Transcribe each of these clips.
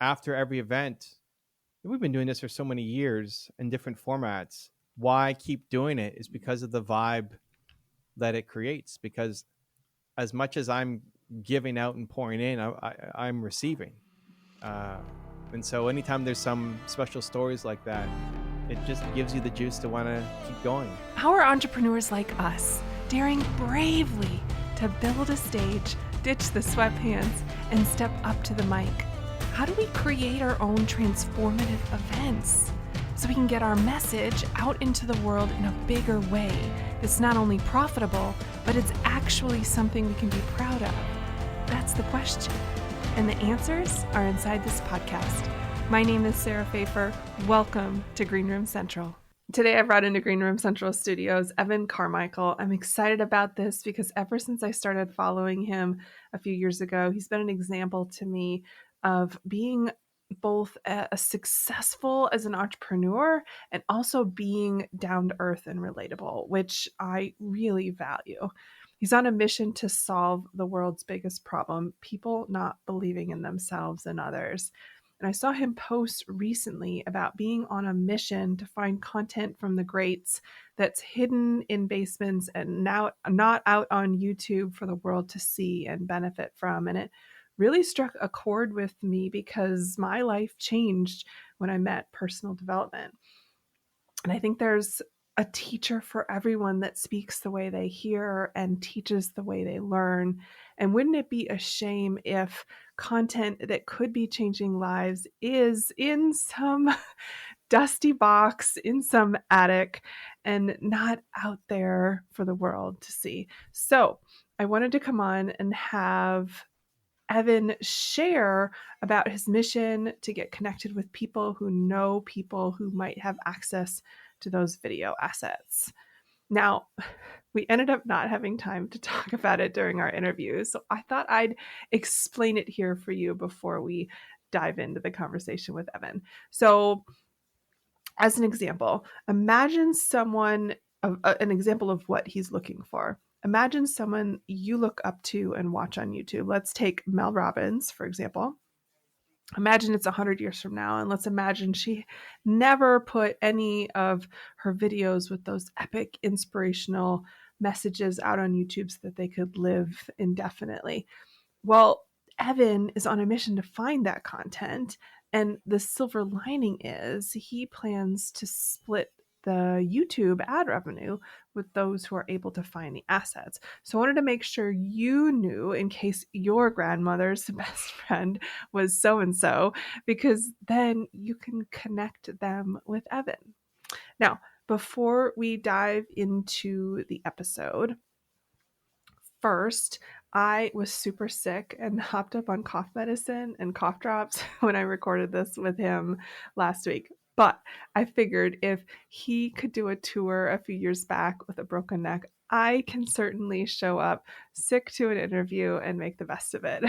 after every event, we've been doing this for so many years in different formats. Why I keep doing it is because of the vibe that it creates. Because as much as I'm giving out and pouring in, I'm receiving. Uh, and so anytime there's some special stories like that, it just gives you the juice to want to keep going. How are entrepreneurs like us daring bravely to build a stage, ditch the sweatpants, and step up to the mic? How do we create our own transformative events so we can get our message out into the world in a bigger way that's not only profitable, but it's actually something we can be proud of? That's the question. And the answers are inside this podcast. My name is Sarah Pfeiffer. Welcome to Green Room Central. Today I brought into Green Room Central Studios Evan Carmichael. I'm excited about this because ever since I started following him a few years ago, he's been an example to me of being both a successful as an entrepreneur and also being down to earth and relatable, which I really value. He's on a mission to solve the world's biggest problem, people not believing in themselves and others. And I saw him post recently about being on a mission to find content from the greats that's hidden in basements and now not out on YouTube for the world to see and benefit from. And it really struck a chord with me because my life changed when I met personal development. And I think there's a teacher for everyone that speaks the way they hear and teaches the way they learn. And wouldn't it be a shame if content that could be changing lives is in some dusty box, in some attic, and not out there for the world to see? So I wanted to come on and have Evan share about his mission to get connected with people who know people who might have access to those video assets. Now, we ended up not having time to talk about it during our interview, so I thought I'd explain it here for you before we dive into the conversation with Evan. So, as an example, imagine an example of what he's looking for. Imagine someone you look up to and watch on YouTube. Let's take Mel Robbins, for example. Imagine it's 100 years from now, and let's imagine she never put any of her videos with those epic inspirational messages out on YouTube so that they could live indefinitely. Well, Evan is on a mission to find that content, and the silver lining is he plans to split the YouTube ad revenue with those who are able to find the assets. So I wanted to make sure you knew in case your grandmother's best friend was so-and-so, because then you can connect them with Evan. Now, before we dive into the episode, first, I was super sick and hopped up on cough medicine and cough drops when I recorded this with him last week. But I figured if he could do a tour a few years back with a broken neck, I can certainly show up sick to an interview and make the best of it.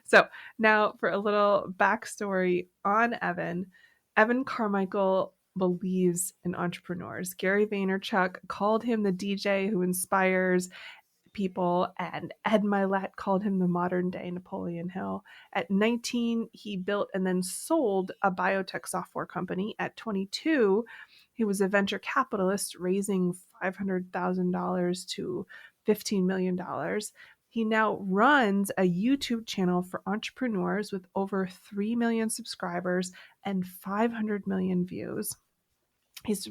So now for a little backstory on Evan. Evan Carmichael believes in entrepreneurs. Gary Vaynerchuk called him the DJ who inspires people, and Ed Milet called him the modern day Napoleon Hill. At 19, he built and then sold a biotech software company. At 22, he was a venture capitalist raising $500,000 to $15 million. He now runs a YouTube channel for entrepreneurs with over 3 million subscribers and 500 million views. He's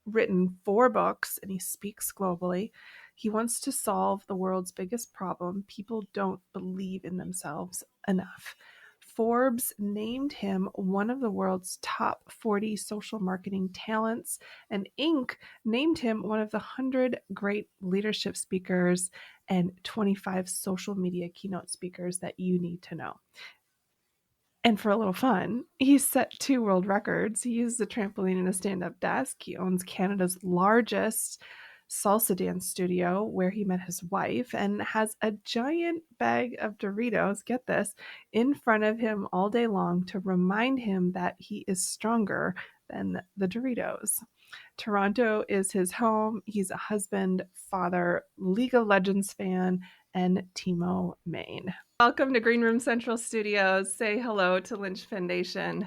written 4 books and he speaks globally. He wants to solve the world's biggest problem. People don't believe in themselves enough. Forbes named him one of the world's top 40 social marketing talents, and Inc. named him one of the 100 great leadership speakers and 25 social media keynote speakers that you need to know. And for a little fun, he's set 2 world records. He uses a trampoline and a stand-up desk. He owns Canada's largest salsa dance studio where he met his wife and has a giant bag of Doritos, get this, in front of him all day long to remind him that he is stronger than the Doritos. Toronto is his home. He's a husband, father, League of Legends fan, and Timo main. Welcome to Green Room Central Studios. Say hello to Lynch Foundation.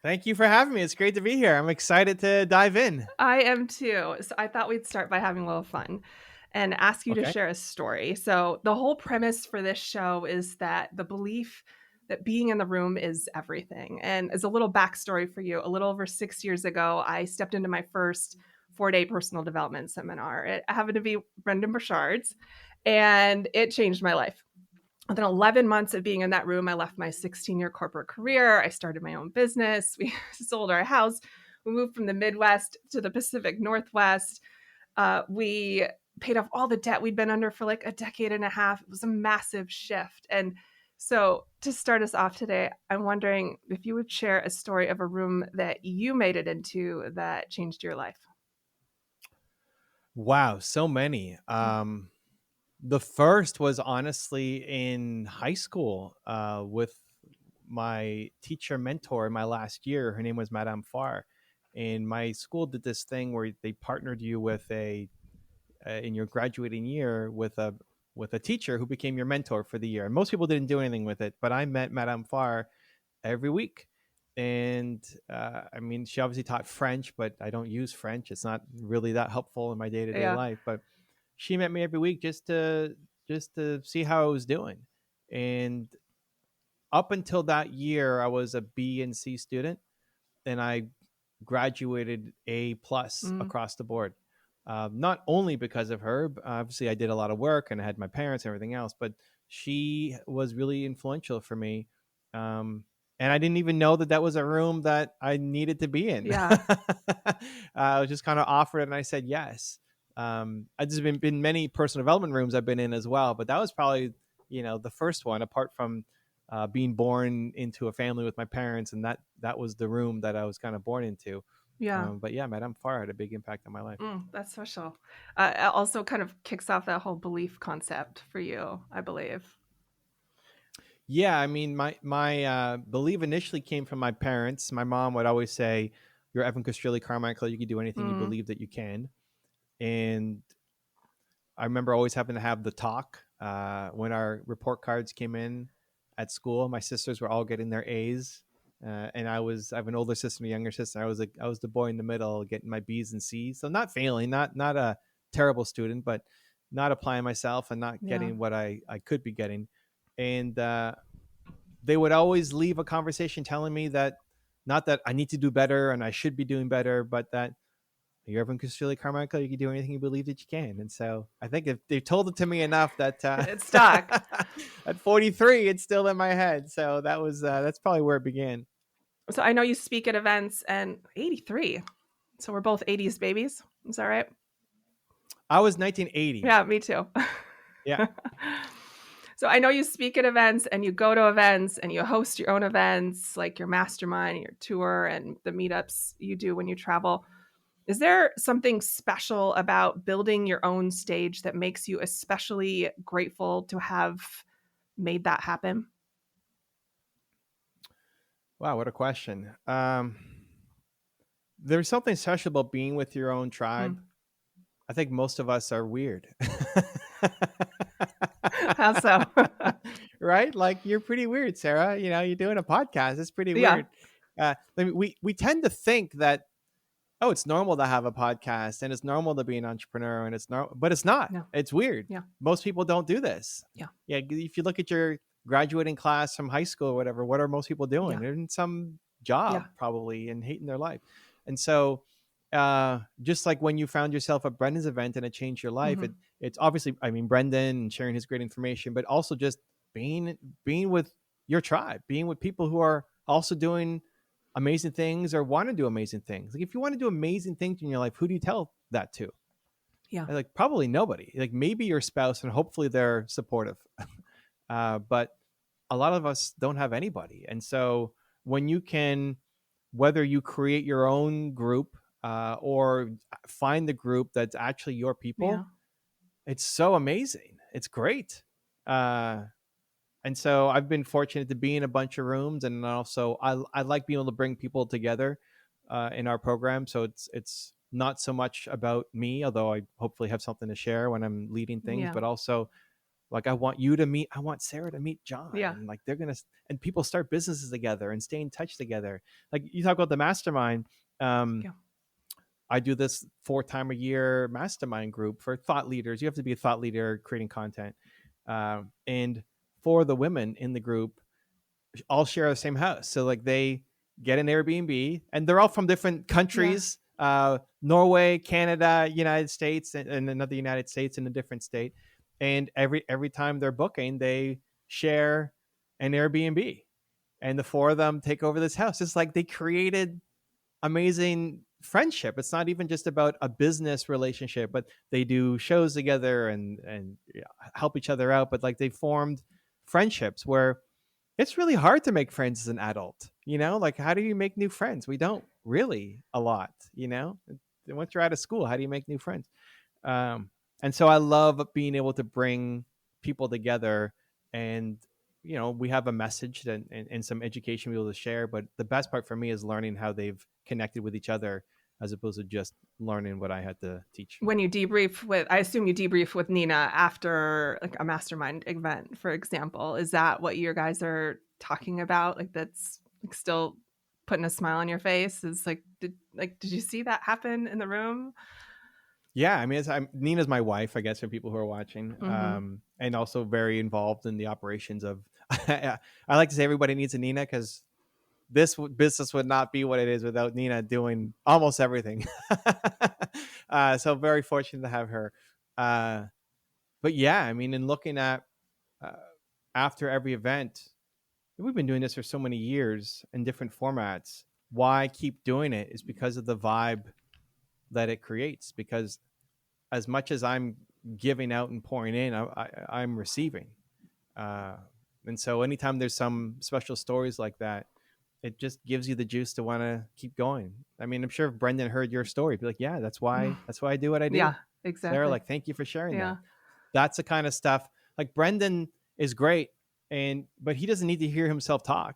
Thank you for having me. It's great to be here. I'm excited to dive in. I am too. So I thought we'd start by having a little fun and ask you to Okay. share a story. So the whole premise for this show is that the belief that being in the room is everything. And as a little backstory for you, a little over 6 years ago, I stepped into my first 4-day personal development seminar. It happened to be Brendan Burchard's, and it changed my life. Within 11 months of being in that room, I left my 16-year corporate career. I started my own business. We sold our house. We moved from the Midwest to the Pacific Northwest. We paid off all the debt we'd been under for like a decade and a half. It was a massive shift. And so, to start us off today, I'm wondering if you would share a story of a room that you made it into that changed your life. Wow, so many. The first was honestly in high school with my teacher mentor in my last year. Her name was Madame Farr. And my school did this thing where they partnered you with in your graduating year with a teacher who became your mentor for the year. And most people didn't do anything with it, but I met Madame Farr every week. And I mean, she obviously taught French, but I don't use French. It's not really that helpful in my day to day Yeah. life. But she met me every week just to see how I was doing. And up until that year, I was a B and C student, and I graduated A+ Mm, across the board. Not only because of her, obviously I did a lot of work and I had my parents and everything else, but she was really influential for me. And I didn't even know that that was a room that I needed to be in. yeah. I was just kind of offered it and I said yes. I've just been many personal development rooms I've been in as well, but that was probably the first one, apart from being born into a family with my parents, and that was the room that I was kind of born into. Yeah. But yeah, Madame Farr had a big impact on my life. That's special. It also kind of kicks off that whole belief concept for you, I believe. Yeah, I mean, my belief initially came from my parents. My mom would always say, "You're Evan Castrilli Carmichael. You can do anything you Mm, believe that you can." And I remember always having to have the talk when our report cards came in at school. My sisters were all getting their A's, and I have an older sister and a younger sister. I was the boy in the middle, getting my B's and C's. So not failing, not a terrible student, but not applying myself and not yeah. getting what I could be getting. And they would always leave a conversation telling me that not that I need to do better and I should be doing better, but that you're Evan Castrilli Carmichael. You can do anything you believe that you can. And so I think if they've told it to me enough that It's stuck. at 43, it's still in my head. So that's probably where it began. So I know you speak at events, and 83. So we're both 80s babies. Is that right? I was 1980. Yeah, me too. Yeah. So I know you speak at events and you go to events and you host your own events, like your mastermind, your tour, and the meetups you do when you travel. Is there something special about building your own stage that makes you especially grateful to have made that happen? Wow, what a question. There's something special about being with your own tribe. Mm. I think most of us are weird. How so? Right? Like you're pretty weird, Sarah. You're doing a podcast. It's pretty Yeah. weird. We tend to think that it's normal to have a podcast and it's normal to be an entrepreneur and it's normal, but it's not. No. It's weird. Yeah. Most people don't do this. Yeah. Yeah. If you look at your graduating class from high school or whatever, what are most people doing? Yeah. They're in some job Yeah. probably and hating their life. And so, just like when you found yourself at Brendan's event and it changed your life, Mhm. it's obviously, I mean, Brendan and sharing his great information, but also just being with your tribe, being with people who are also doing amazing things or want to do amazing things. Like if you want to do amazing things in your life, who do you tell that to? Yeah. Like probably nobody. Like maybe your spouse, and hopefully they're supportive. But a lot of us don't have anybody. And so when you can, whether you create your own group or find the group that's actually your Yeah. people, it's so amazing. It's great. And so I've been fortunate to be in a bunch of rooms, and also I like being able to bring people together in our program. So it's not so much about me, although I hopefully have something to share when I'm leading things, Yeah. but also Like I want Sarah to meet John, Yeah. and like and people start businesses together and stay in touch together. Like you talk about the mastermind. Um, Yeah. I do this 4 times a year mastermind group for thought leaders. You have to be a thought leader creating content. And for the women in the group, all share the same house. So like they get an Airbnb and they're all from different countries, Norway, Canada, United States, and another United States in a different state. And every time they're booking, they share an Airbnb and the four of them take over this house. It's like they created amazing friendship. It's not even just about a business relationship, but they do shows together and help each other out. But like they formed friendships where it's really hard to make friends as an adult. Like how do you make new friends? We don't really a lot. Once you're out of school, how do you make new friends? um, and so I love being able to bring people together, and we have a message and some education we're able to share, but the best part for me is learning how they've connected with each other as opposed to just learning what I had to teach. When you debrief I assume you debrief with Nina after like a mastermind event, for example. Is that what you guys are talking about? Like that's like still putting a smile on your face? Is like, did you see that happen in the room? Yeah, I mean, Nina's my wife, I guess, for people who are watching, and also very involved in the operations of. I like to say everybody needs a Nina because this business would not be what it is without Nina doing almost everything. So very fortunate to have her. But yeah, I mean, in looking at after every event, we've been doing this for so many years in different formats. Why keep doing it is because of the vibe that it creates. Because as much as I'm giving out and pouring in, I'm receiving. And so anytime there's some special stories like that, it just gives you the juice to want to keep going. I mean, I'm sure if Brendan heard your story, he'd be like, yeah, that's why I do what I do. Yeah, exactly. Sarah, like, thank you for sharing Yeah. that. That's the kind of stuff. Like Brendan is great, but he doesn't need to hear himself talk.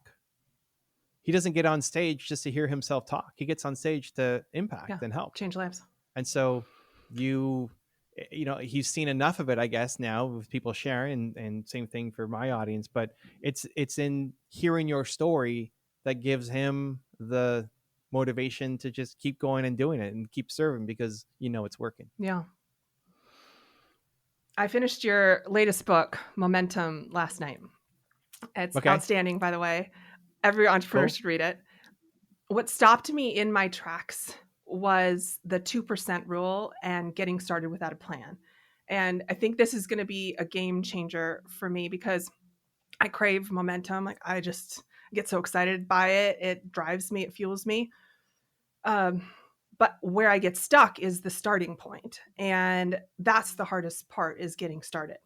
He doesn't get on stage just to hear himself talk. He gets on stage to impact and help. Change lives. And so he's seen enough of it, I guess, now with people sharing, and same thing for my audience. But it's in hearing your story that gives him the motivation to just keep going and doing it and keep serving because it's working. Yeah. I finished your latest book, Momentum, last night. It's outstanding, by the way. Every entrepreneur should read it. What stopped me in my tracks was the 2% rule and getting started without a plan. And I think this is going to be a game changer for me because I crave momentum. Like I just get so excited by it. It drives me, it fuels me. But where I get stuck is the starting point. And that's the hardest part, is getting started.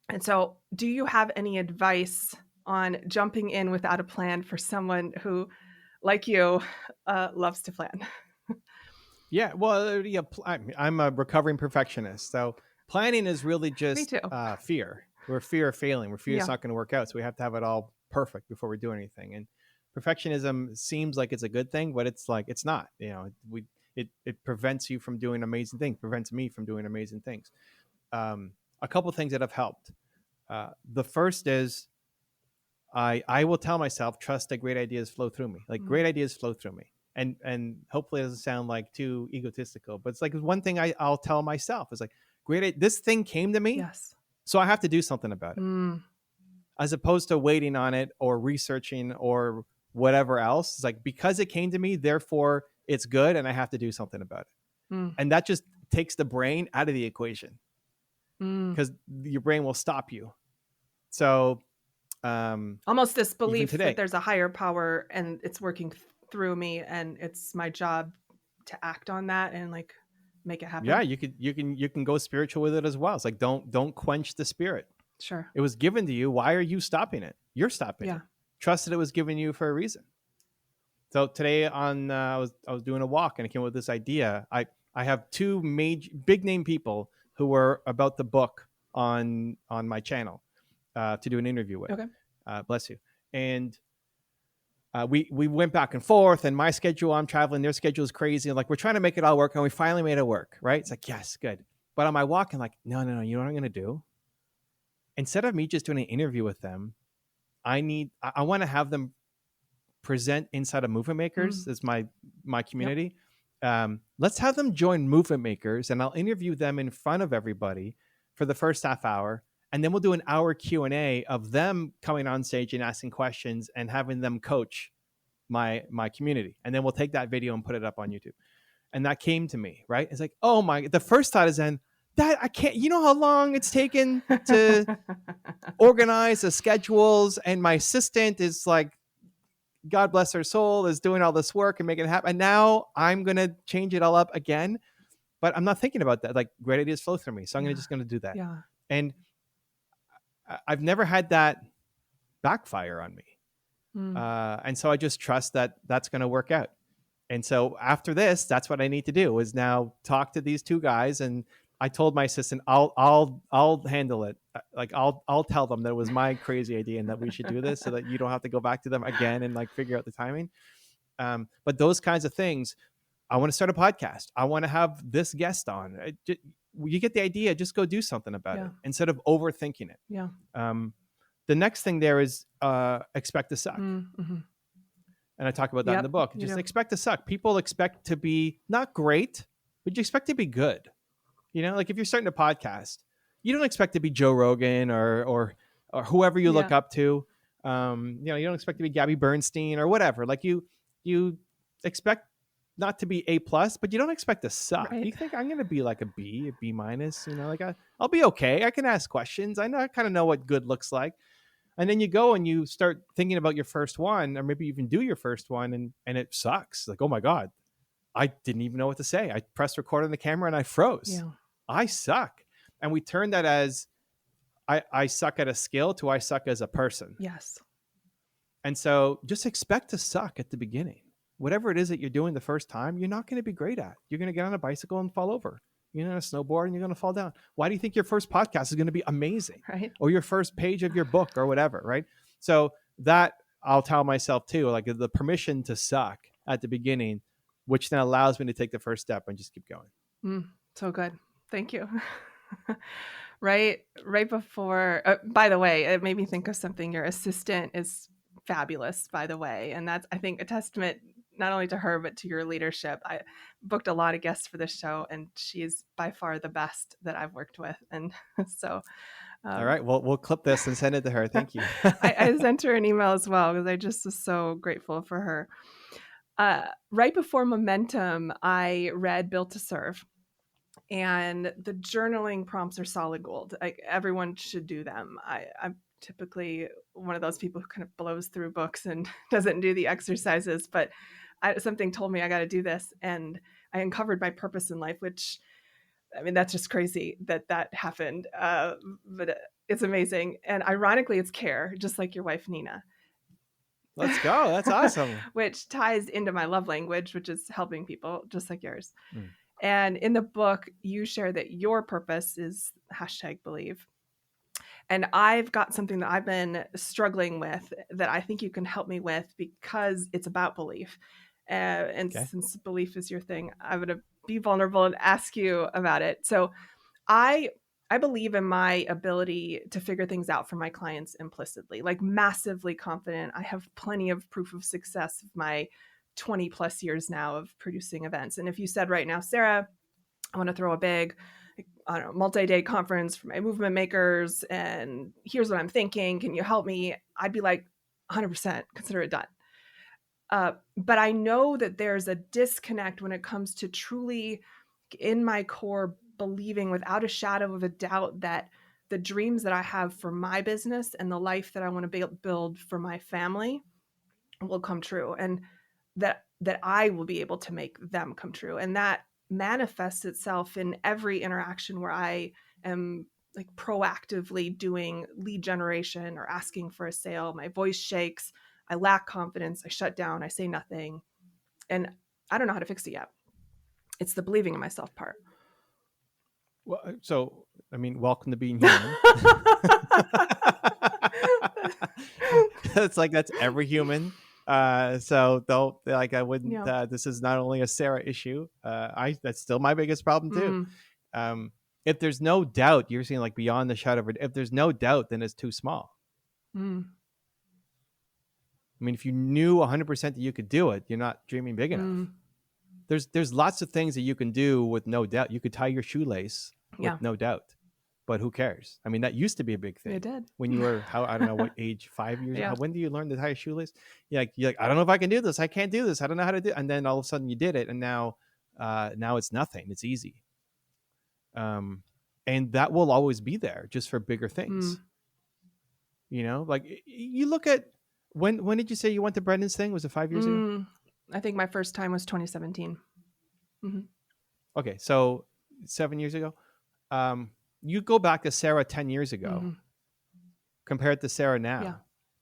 And so do you have any advice on jumping in without a plan for someone who, like you, loves to plan? Yeah, well, I'm a recovering perfectionist. So planning is really just fear. We're fear of failing. We're fear it's not going to work out. So we have to have it all perfect before we do anything. And perfectionism seems like it's a good thing, but it's like, it's not. It prevents you from doing amazing things, prevents me from doing amazing things. A couple of things that have helped. The first is I will tell myself, trust that great ideas flow through me. Like great ideas flow through me. And hopefully it doesn't sound like too egotistical, but it's like one thing I'll tell myself is like, this thing came to me. Yes. So I have to do something about it. As opposed to waiting on it or researching or whatever else. It's like, because it came to me, therefore it's good and I have to do something about it. And that just takes the brain out of the equation because your brain will stop you. So almost this belief that there's a higher power and it's working through me and it's my job to act on that and like make it happen. Yeah, you can go spiritual with it as well. It's like, don't quench the spirit. Sure. It was given to you. Why are you stopping it? You're stopping it. Trust that it was given you for a reason. So today I was doing a walk and I came up with this idea. I have two big name people who were about the book on my channel to do an interview with. Okay. Bless you. And we went back and forth, and my schedule, I'm traveling, their schedule is crazy. And like, we're trying to make it all work, and we finally made it work, right? It's like, yes, good. But on my walk, I'm like, no, you know what I'm going to do? instead of me just doing an interview with them, I want to have them present inside of Movement Makers as my community. Let's have them join Movement Makers, and I'll interview them in front of everybody for the first half hour, and then we'll do an hour Q&A of them coming on stage and asking questions and having them coach my community, and then we'll take that video and put it up on YouTube. And that came to me, right? It's like, oh my, the first thought is then that I can't, you know how long it's taken to organize the schedules, and my assistant is like, God bless her soul, is doing all this work and making it happen. And now I'm going to change it all up again. But I'm not thinking about that. Like, great ideas flow through me. So I'm just going to do that. Yeah. And I've never had that backfire on me. And so I just trust that that's going to work out. And so after this, that's what I need to do, is now talk to these two guys. And I told my assistant, I'll handle it. Like I'll tell them that it was my crazy idea and that we should do this, so that you don't have to go back to them again and like figure out the timing. But those kinds of things, I want to start a podcast. I want to have this guest on. You get the idea. Just go do something about it instead of overthinking it. Yeah. The next thing there is expect to suck. Mm-hmm. And I talk about that in the book. Just expect to suck. People expect to be not great, but you expect to be good. You know, like if you're starting a podcast, you don't expect to be Joe Rogan or whoever you look up to. You know, you don't expect to be Gabby Bernstein or whatever. Like you expect not to be A+, but you don't expect to suck. Right. You think I'm going to be like a B minus, you know, like I'll be okay. I can ask questions. I kind of know what good looks like. And then you go and you start thinking about your first one, or maybe you even do your first one and it sucks. Like, oh my God, I didn't even know what to say. I pressed record on the camera and I froze. Yeah. I suck. And we turn that as I suck at a skill to I suck as a person. Yes. And so just expect to suck at the beginning. Whatever it is that you're doing the first time, you're not going to be great at. You're going to get on a bicycle and fall over. You're on a snowboard and you're going to fall down. Why do you think your first podcast is going to be amazing? Right. Or your first page of your book or whatever, right? So that I'll tell myself too, like the permission to suck at the beginning, which then allows me to take the first step and just keep going. So good. Thank you. Right before, by the way, it made me think of something. Your assistant is fabulous, by the way. And that's, I think, a testament not only to her, but to your leadership. I booked a lot of guests for this show, and she's by far the best that I've worked with. And so. All right. Well, we'll clip this and send it to her. Thank you. I sent her an email as well, because I just was so grateful for her. Right before Momentum, I read Built to Serve. And the journaling prompts are solid gold. Like, everyone should do them. I'm typically one of those people who kind of blows through books and doesn't do the exercises, but something told me I got to do this. And I uncovered my purpose in life, which, I mean, that's just crazy that happened. But it's amazing. And ironically, it's care, just like your wife, Nina. Let's go. That's awesome. Which ties into my love language, which is helping people, just like yours. And in the book, you share that your purpose is #believe. And I've got something that I've been struggling with that I think you can help me with, because it's about belief. And since belief is your thing, I'm going to be vulnerable and ask you about it. So I believe in my ability to figure things out for my clients implicitly, like massively confident. I have plenty of proof of success of my 20 plus years now of producing events. And if you said right now, Sarah, I want to throw a big, multi-day conference for my movement makers, and here's what I'm thinking, can you help me? I'd be like, 100%, consider it done. But I know that there's a disconnect when it comes to truly in my core believing without a shadow of a doubt that the dreams that I have for my business and the life that I want to build for my family will come true. And that I will be able to make them come true. And that manifests itself in every interaction where I am like proactively doing lead generation or asking for a sale. My voice shakes. I lack confidence. I shut down. I say nothing. And I don't know how to fix it yet. It's the believing in myself part. Well, so, I mean, welcome to being human. It's like, that's every human. So though, like, I wouldn't, this is not only a Sarah issue. That's still my biggest problem too. if there's no doubt, you're saying like beyond the shadow of if there's no doubt, then it's too small. Mm. I mean, if you knew 100% that you could do it, you're not dreaming big enough. Mm. There's lots of things that you can do with no doubt. You could tie your shoelace with Yeah. no doubt, but who cares? I mean, that used to be a big thing. It did. When you were, I don't know what age, 5 years. Yeah. When do you learn to tie a shoelace? You're like, I don't know if I can do this. I can't do this. I don't know how to do it. And then all of a sudden you did it. And now it's nothing. It's easy. And that will always be there just for bigger things. You know, like you look at, when did you say you went to Brendan's thing? Was it 5 years ago? I think my first time was 2017. Mm-hmm. Okay, so 7 years ago. You go back to Sarah 10 years ago, compared to Sarah now. Yeah.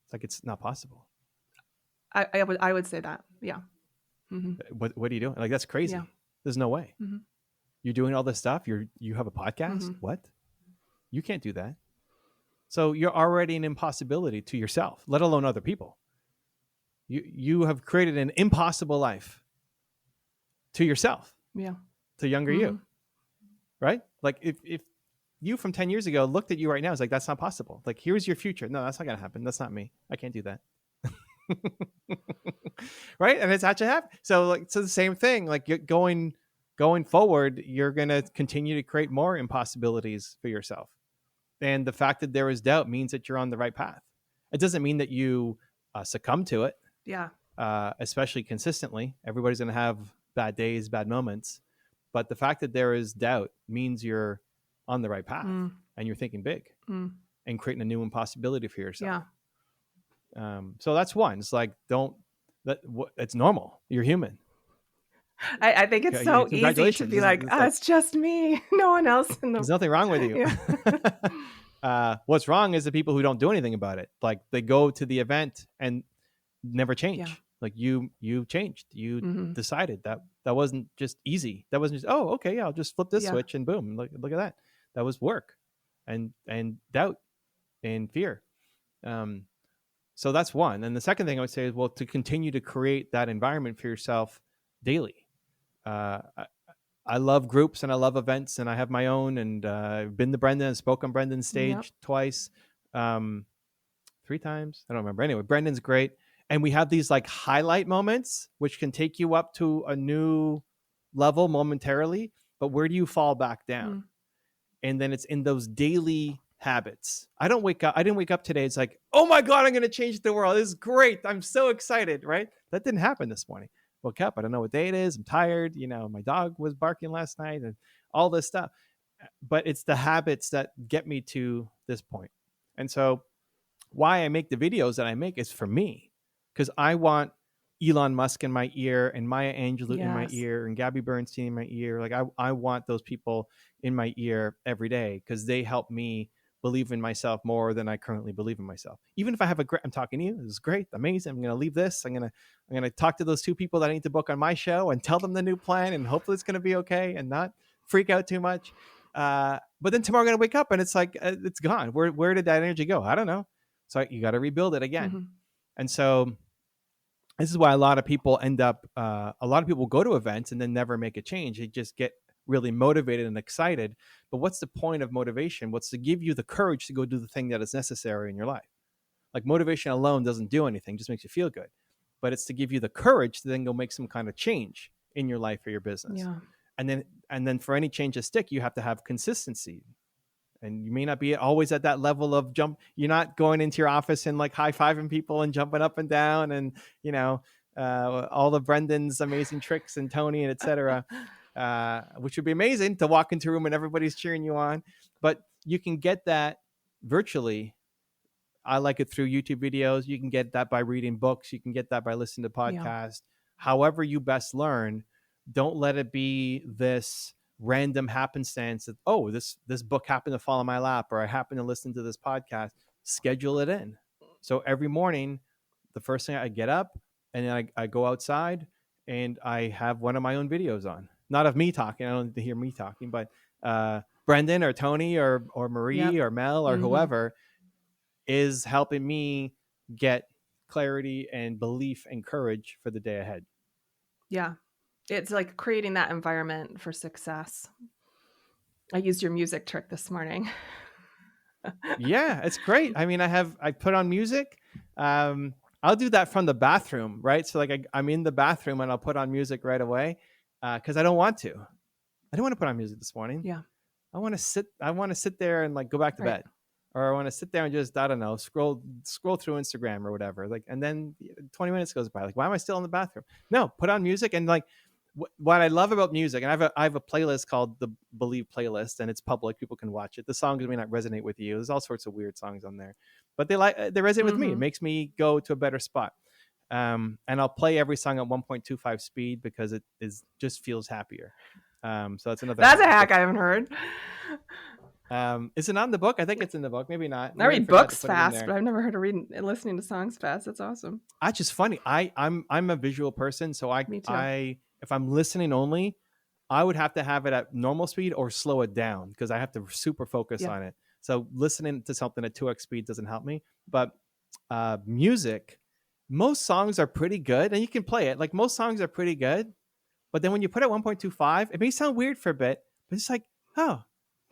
It's like, it's not possible. I would say that. Yeah. Mm-hmm. What are you doing? Like, that's crazy. Yeah. There's no way. Mm-hmm. You're doing all this stuff. You have a podcast. Mm-hmm. What? You can't do that. So you're already an impossibility to yourself, let alone other people. You have created an impossible life to yourself. Yeah. To younger you. Right? Like if you from 10 years ago looked at you right now, it's like, that's not possible. Like, here's your future. No, that's not going to happen. That's not me. I can't do that. Right? And it's actually happened. So the same thing, like you're going forward, you're going to continue to create more impossibilities for yourself. And the fact that there is doubt means that you're on the right path. It doesn't mean that you succumb to it. Yeah. Especially consistently. Everybody's going to have bad days, bad moments. But the fact that there is doubt means you're on the right path and you're thinking big and creating a new impossibility for yourself. Yeah. So that's one. It's like, it's normal. You're human. I think it's so easy to be like, it's just me. No one else. There's nothing wrong with you. Yeah. What's wrong is the people who don't do anything about it. Like, they go to the event and never change. Yeah. Like you changed. You decided that wasn't just easy. That wasn't just, oh, okay, yeah, I'll just flip this switch and boom, look at that. That was work and doubt and fear. So that's one. And the second thing I would say is, well, to continue to create that environment for yourself daily. I love groups and I love events, and I have my own, and I've been to Brendan and spoke on Brendan's stage twice, 3 times. I don't remember. Anyway, Brendan's great. And we have these like highlight moments, which can take you up to a new level momentarily. But where do you fall back down? And then it's in those daily habits. I didn't wake up today. It's like, oh my God, I'm going to change the world. This is great. I'm so excited, right? That didn't happen this morning. Woke up. I don't know what day it is. I'm tired. You know, my dog was barking last night and all this stuff. But it's the habits that get me to this point. And so why I make the videos that I make is for me. Because I want Elon Musk in my ear and Maya Angelou in my ear and Gabby Bernstein in my ear. Like I want those people in my ear every day, because they help me believe in myself more than I currently believe in myself. Even if I have I'm talking to you, this is great, amazing. I'm going to leave this. I'm going to talk to those 2 people that I need to book on my show and tell them the new plan, and hopefully it's going to be okay and not freak out too much. But then tomorrow I'm going to wake up and it's like, it's gone. Where did that energy go? I don't know. So you got to rebuild it again. And so this is why a lot of people go to events and then never make a change. They just get really motivated and excited. But what's the point of motivation? What's to give you the courage to go do the thing that is necessary in your life? Like, motivation alone doesn't do anything, just makes you feel good. But it's to give you the courage to then go make some kind of change in your life or your business. Yeah. And then for any change to stick, you have to have consistency. And you may not be always at that level of jump. You're not going into your office and like high-fiving people and jumping up and down and, you know, all of Brendan's amazing tricks and Tony and et cetera, which would be amazing to walk into a room and everybody's cheering you on. But you can get that virtually. I like it through YouTube videos. You can get that by reading books. You can get that by listening to podcasts. However you best learn, don't let it be this random happenstance that, oh, this book happened to fall in my lap, or I happen to listen to this podcast. Schedule it in. So every morning, the first thing, I get up and then I go outside and I have one of my own videos on. Not of me talking. I don't need to hear me talking, but Brendan or Tony or Marie or Mel or whoever is helping me get clarity and belief and courage for the day ahead. Yeah. It's like creating that environment for success. I used your music trick this morning. Yeah, it's great. I mean, I put on music. I'll do that from the bathroom, right? So like I'm in the bathroom and I'll put on music right away because I don't want to. I don't want to put on music this morning. Yeah. I want to sit there and like go back to Right. bed, or I want to sit there and just, I don't know, scroll through Instagram or whatever. Like, and then 20 minutes goes by. Like, why am I still in the bathroom? No, put on music. And like, what I love about music, and I have a playlist called the Believe playlist, and it's public. People can watch it. The songs may not resonate with you. There's all sorts of weird songs on there, but they resonate with me. It makes me go to a better spot. And I'll play every song at 1.25 speed because it just feels happier. So that's another. That's a hack I haven't heard. Is it not in the book? I think it's in the book. Maybe not. I read books fast, but I've never heard of listening to songs fast. That's awesome. That's just funny. I'm a visual person, so Me too. If I'm listening only, I would have to have it at normal speed or slow it down because I have to super focus on it. So listening to something at 2x speed doesn't help me. But music, most songs are pretty good, and you can play it. Like most songs are pretty good, but then when you put it at 1.25, it may sound weird for a bit, but it's like, oh,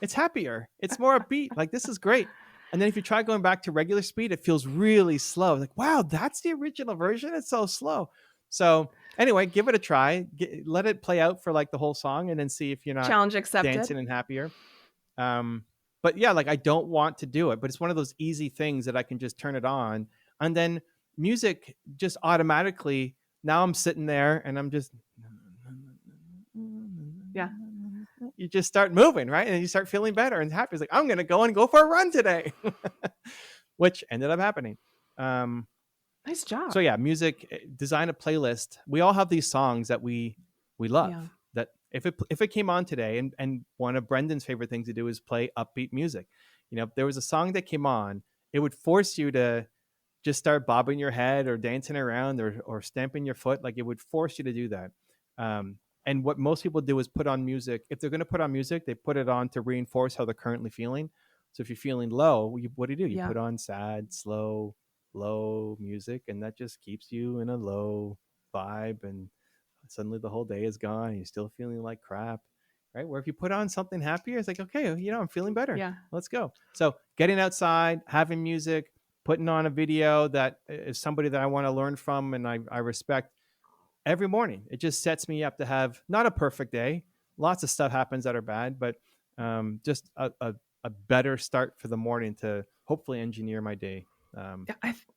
it's happier. It's more upbeat. Like, this is great. And then if you try going back to regular speed, it feels really slow. Like, wow, that's the original version. It's so slow. So anyway, give it a try. Let it play out for like the whole song, and then see if you're not challenge accepted, dancing and happier. But yeah, like I don't want to do it, but it's one of those easy things that I can just turn it on, and then music just automatically. Now I'm sitting there and I'm just. Yeah. You just start moving, right? And you start feeling better and happy. It's like, I'm going to go for a run today, which ended up happening. Nice job. So yeah, music, design a playlist. We all have these songs that we love that if it came on today, and one of Brendan's favorite things to do is play upbeat music. You know, if there was a song that came on, it would force you to just start bobbing your head or dancing around or stamping your foot. Like it would force you to do that. And what most people do is put on music. If they're going to put on music, they put it on to reinforce how they're currently feeling. So if you're feeling low, what do? You put on sad, slow, low music, and that just keeps you in a low vibe. And suddenly the whole day is gone and you're still feeling like crap, right? Where if you put on something happier, it's like, okay, I'm feeling better. Yeah. Let's go. So getting outside, having music, putting on a video that is somebody that I want to learn from and I respect. Every morning, it just sets me up to have not a perfect day. Lots of stuff happens that are bad, but just a better start for the morning to hopefully engineer my day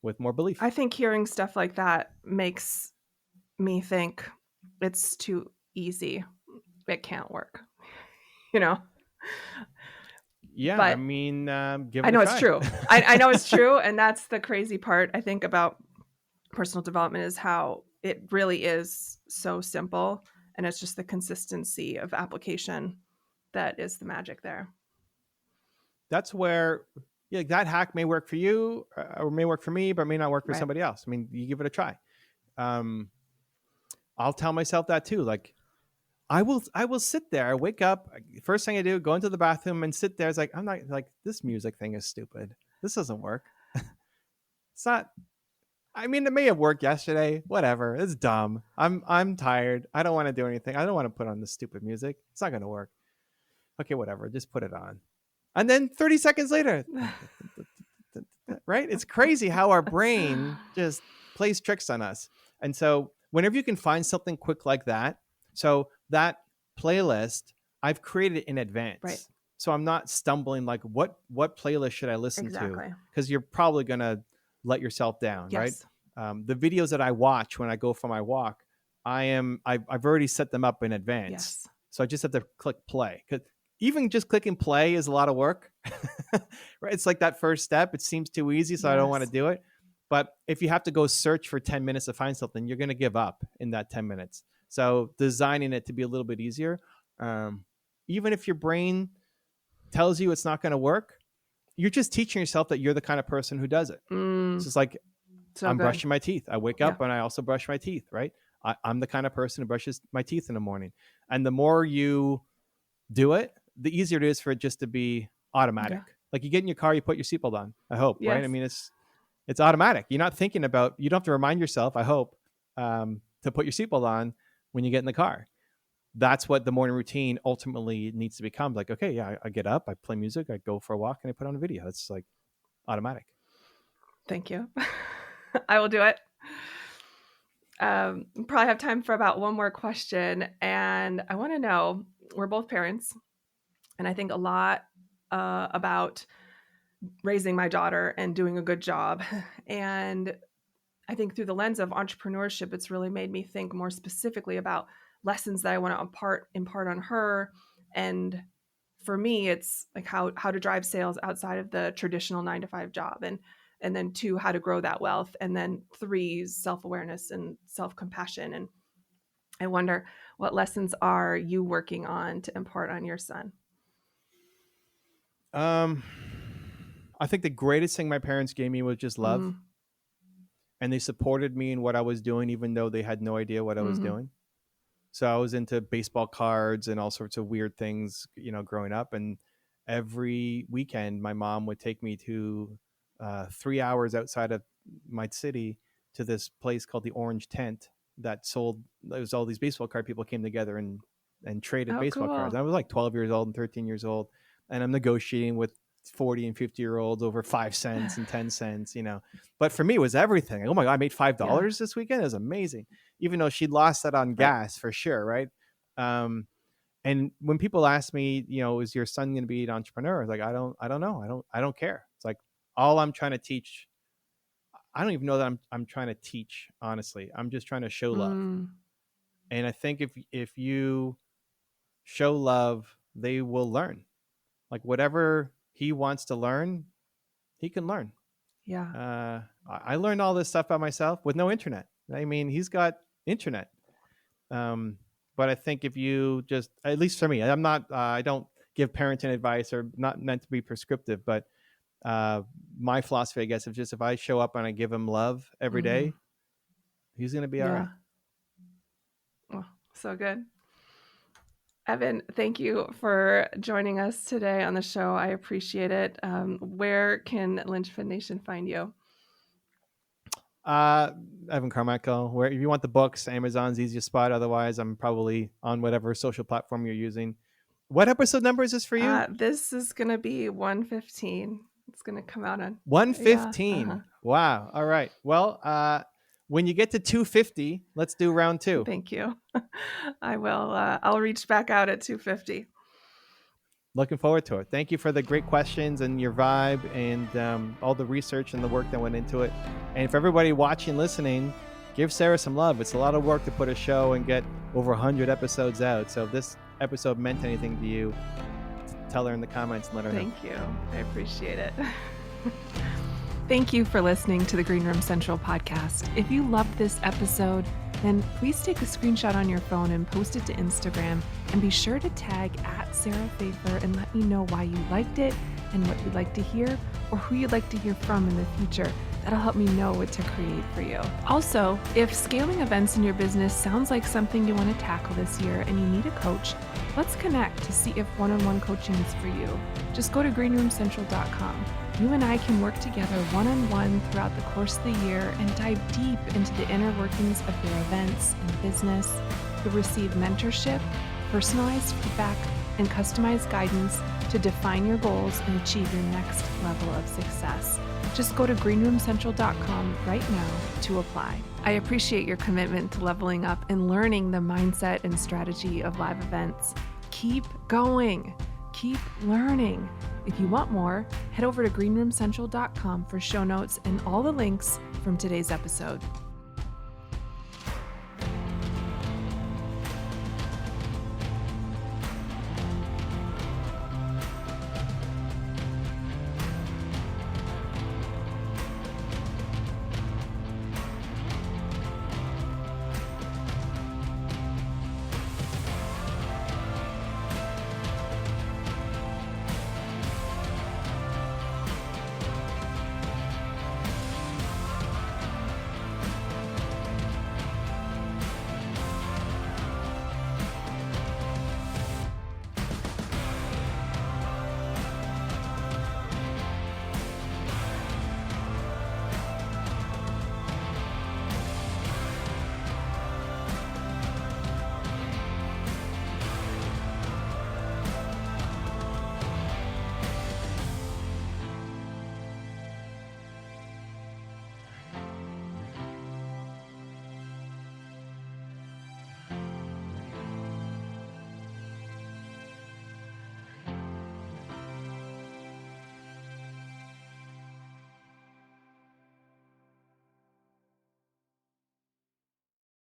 with more belief. I think hearing stuff like that makes me think it's too easy. It can't work, Yeah, but I mean, give it I know a try. it's true. I know it's true, and that's the crazy part. I think about personal development is how it really is so simple, and it's just the consistency of application that is the magic there. That's where that hack may work for you or may work for me, but may not work for somebody else. I mean, you give it a try. I'll tell myself that too. Like I will sit there, I wake up, first thing I do, go into the bathroom and sit there. It's like, I'm not like, this music thing is stupid. This doesn't work. It's not. I mean, it may have worked yesterday. Whatever. It's dumb. I'm tired. I don't want to do anything. I don't want to put on this stupid music. It's not going to work. Okay, whatever. Just put it on. And then 30 seconds later, right? It's crazy how our brain just plays tricks on us. And so whenever you can find something quick like that, so that playlist, I've created in advance. Right. So I'm not stumbling like, what playlist should I listen to? Because you're probably going to let yourself down, right? The videos that I watch when I go for my walk, I've already set them up in advance. So I just have to click play. Because even just clicking play is a lot of work, right? It's like that first step. It seems too easy, so I don't want to do it. But if you have to go search for 10 minutes to find something, you're going to give up in that 10 minutes. So designing it to be a little bit easier, even if your brain tells you it's not going to work, you're just teaching yourself that you're the kind of person who does it. It's just like, I'm brushing my teeth. I wake up and I also brush my teeth, right? I'm the kind of person who brushes my teeth in the morning. And the more you do it, the easier it is for it just to be automatic. Like you get in your car, you put your seatbelt on, I hope, right? I mean, it's automatic. You're not thinking about, you don't have to remind yourself, I hope, to put your seatbelt on when you get in the car. that's what the morning routine ultimately needs to become. Like, okay, yeah, I get up, I play music, I go for a walk, and I put on a video. It's like automatic. Thank you. I will do it. Probably have time for about one more question. And I want to know, we're both parents, and I think a lot about raising my daughter and doing a good job. And I think through the lens of entrepreneurship, it's really made me think more specifically about lessons that I want to impart on her. And for me, it's like how to drive sales outside of the traditional 9-to-5 job. And then 2, how to grow that wealth. And then 3, self-awareness and self-compassion. And I wonder, what lessons are you working on to impart on your son? I think the greatest thing my parents gave me was just love. And they supported me in what I was doing, even though they had no idea what I was doing. So I was into baseball cards and all sorts of weird things, growing up. And every weekend, my mom would take me to 3 hours outside of my city to this place called the Orange Tent that sold. There was all these baseball card people came together and traded baseball cards. I was like 12 years old and 13 years old, and I'm negotiating with 40 and 50-year-olds over 5 cents and 10 cents, But for me, it was everything. Oh my God, I made $5 this weekend. It was amazing. Even though she'd lost that on gas for sure, right? And when people ask me, is your son going to be an entrepreneur? I was like, I don't know. I don't care. It's like, all I'm trying to teach, I don't even know that I'm trying to teach, honestly. I'm just trying to show love. And I think if you show love, they will learn. Like whatever he wants to learn, he can learn. Yeah. I learned all this stuff by myself with no internet. I mean, he's got internet. But I think if you just, at least for me, I'm not, I don't give parenting advice, or not meant to be prescriptive, but my philosophy, I guess, is just if I show up and I give him love every day, he's going to be all right. Oh, so good. Evan, thank you for joining us today on the show. I appreciate it. Where can Linchpin Nation find you? Evan Carmichael. Where, if you want the books, Amazon's easiest spot. Otherwise, I'm probably on whatever social platform you're using. What episode number is this for you? This is going to be 115. It's going to come out on 115. Yeah, Wow. All right. Well, when you get to 250, let's do round 2. Thank you. I will. I'll reach back out at 250. Looking forward to it. Thank you for the great questions and your vibe and all the research and the work that went into it. And for everybody watching, listening, give Sarah some love. It's a lot of work to put a show and get over 100 episodes out. So if this episode meant anything to you, tell her in the comments and let her know. Thank you. I appreciate it. Thank you for listening to the Green Room Central podcast. If you loved this episode, then please take a screenshot on your phone and post it to Instagram, and be sure to tag @SarahPfeiffer and let me know why you liked it and what you'd like to hear, or who you'd like to hear from in the future. That'll help me know what to create for you. Also, if scaling events in your business sounds like something you want to tackle this year and you need a coach, let's connect to see if one-on-one coaching is for you. Just go to greenroomcentral.com. You and I can work together one-on-one throughout the course of the year and dive deep into the inner workings of your events and business. You'll receive mentorship, personalized feedback, and customized guidance to define your goals and achieve your next level of success. Just go to greenroomcentral.com right now to apply. I appreciate your commitment to leveling up and learning the mindset and strategy of live events. Keep going. Keep learning. If you want more, head over to greenroomcentral.com for show notes and all the links from today's episode.